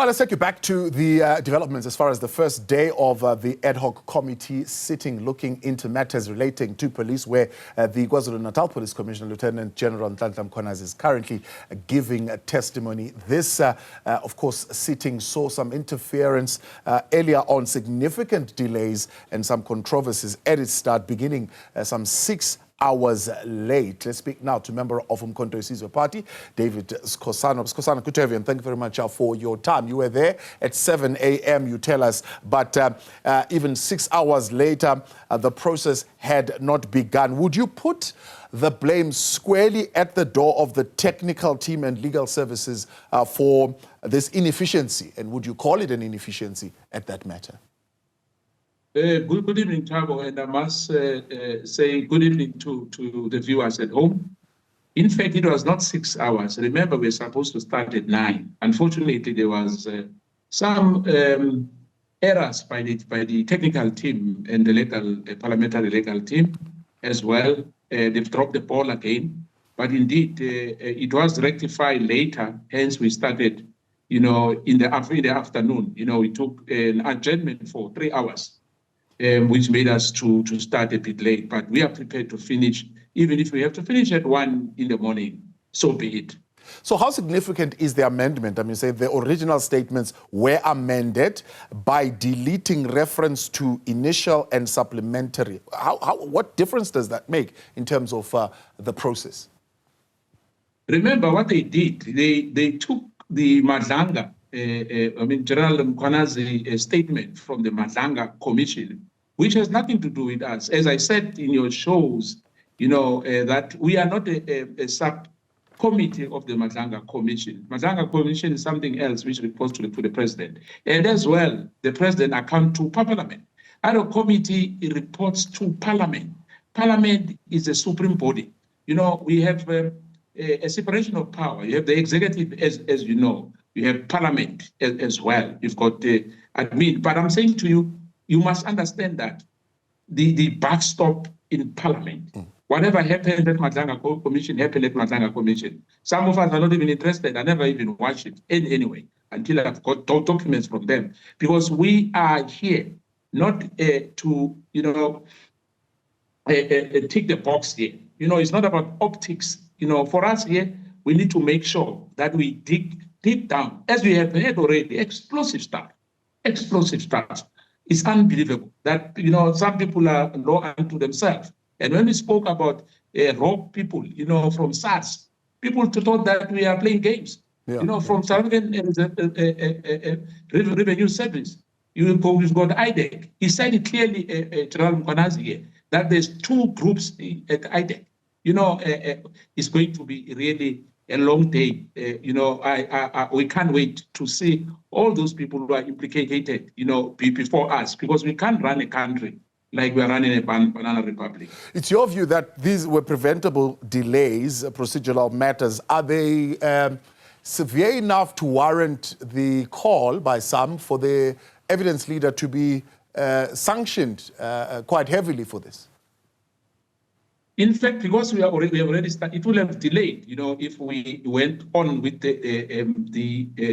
Right, let's take you back to the developments as far as the first day of the ad hoc committee sitting looking into matters relating to police, where the KwaZulu-Natal Police Commissioner, Lieutenant General Nhlanhla Mkhwanazi, is currently giving testimony. This, of course, sitting saw some interference earlier on, significant delays and some controversies at its start, beginning some 6 hours late. Let's speak now to member of Mkhwanazi Party, David Skosana. Skosana, good to have you, and thank you very much for your time. You were there at 7 a.m., you tell us, but even 6 hours later, the process had not begun. Would you put the blame squarely at the door of the technical team and legal services for this inefficiency? And would you call it an inefficiency at that matter? Good evening, Thabo, and I must say good evening to the viewers at home. In fact, it was not 6 hours. Remember, we were supposed to start at 9. Unfortunately, there was some errors by the technical team and the parliamentary legal team as well. They've dropped the ball again. But indeed, it was rectified later. Hence, we started, in the afternoon. We took an adjournment for 3 hours. Which made us to start a bit late, but we are prepared to finish, even if we have to finish at 1 in the morning, so be it. So how significant is the amendment? I mean, say the original statements were amended by deleting reference to initial and supplementary. What difference does that make in terms of the process? Remember what they did. They took the Nhlanhla, General Mkhwanazi statement from the Nhlanhla Commission, which has nothing to do with us. As I said in your shows, that we are not a subcommittee of the Nhlanhla Commission. Nhlanhla Commission is something else which reports to the president. And as well, the president accounts to parliament. Our committee reports to parliament. Parliament is a supreme body. We have a separation of power. You have the executive, as you know. You have parliament as well. You've got the admin. But I'm saying to you, you must understand that the backstop in parliament, whatever happened at Nhlanhla Commission happened at Nhlanhla Commission. Some of us are not even interested. I never even watched it anyway until I've got documents from them. Because we are here not to, tick the box here. It's not about optics. For us here, we need to make sure that we dig deep down, as we have heard already, explosive stuff. It's unbelievable that, some people are low unto themselves. And when we spoke about rogue people, from SARS, people thought that we are playing games. Yeah. From South African Revenue Service, you've got IDEC. He said it clearly, General Mkhwanazi here, that there's 2 groups at IDEC. It's going to be really a long day. We can't wait to see all those people who are implicated, before us, because we can't run a country like we're running a banana republic. It's your view that these were preventable delays, procedural matters. Are they severe enough to warrant the call by some for the evidence leader to be sanctioned quite heavily for this? In fact, because we have already started, it will have delayed, if we went on with the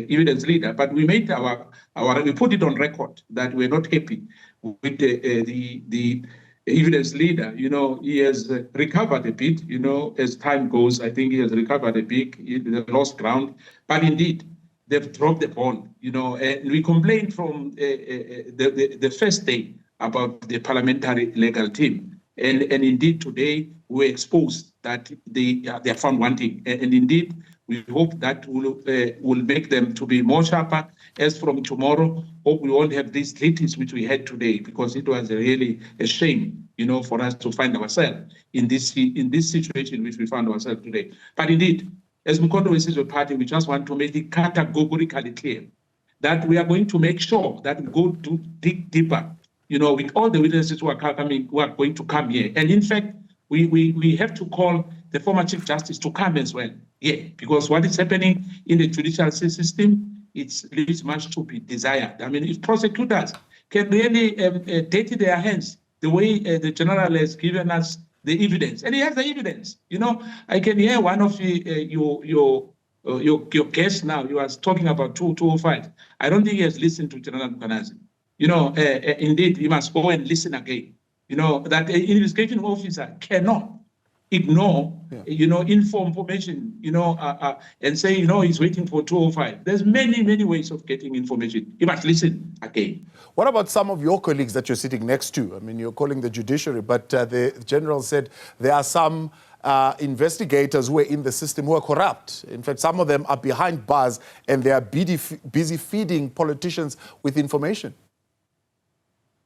evidence leader. But we made we put it on record that we're not happy with the evidence leader. He has recovered a bit. As time goes, I think he has recovered a bit. He lost ground, but indeed they've dropped the ball. And we complained from the first day about the parliamentary legal team. And indeed, today we were exposed that they are found wanting. And indeed, we hope that will make them to be more sharper. As from tomorrow, hope we won't have these litigants which we had today, because it was really a shame, for us to find ourselves in this situation which we found ourselves today. But indeed, as Mkhwanazi Party, we just want to make it categorically clear that we are going to make sure that we go to dig deeper, with all the witnesses who are going to come here. And in fact, we have to call the former Chief Justice to come as well. Yeah, because what is happening in the judicial system, it leaves much to be desired. I mean, if prosecutors can really dirty their hands the way the general has given us the evidence, and he has the evidence. I can hear one of your your guest now, you was talking about 205. I don't think he has listened to General Mkhwanazi. You know, indeed, he must go and listen again. You know, that an investigation officer cannot ignore, information, and say, he's waiting for 205. There's many ways of getting information. You must listen again. What about some of your colleagues that you're sitting next to? I mean, you're calling the judiciary, but the general said there are some investigators who are in the system who are corrupt. In fact, some of them are behind bars and they are busy feeding politicians with information.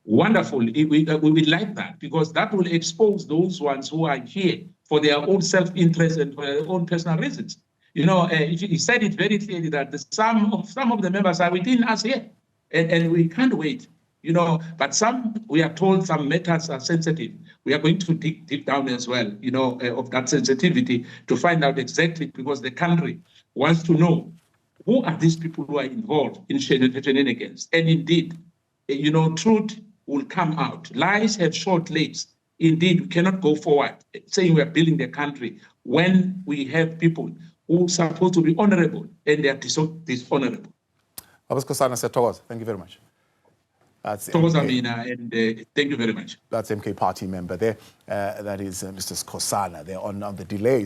Wonderful. We like that, because that will expose those ones who are here for their own self-interest and for their own personal reasons. He said it very clearly that some of the members are within us here, and we can't wait. But we are told some matters are sensitive. We are going to dig deep down as well, of that sensitivity to find out exactly, because the country wants to know who are these people who are involved in shenanigans. And indeed, truth will come out. Lies have short legs. Indeed, we cannot go forward saying we are building the country when we have people who are supposed to be honorable and they are dishonorable. Skosana, thank you very much. That's and thank you very much. That's MK Party member there. That is Mr. Skosana there on the delays.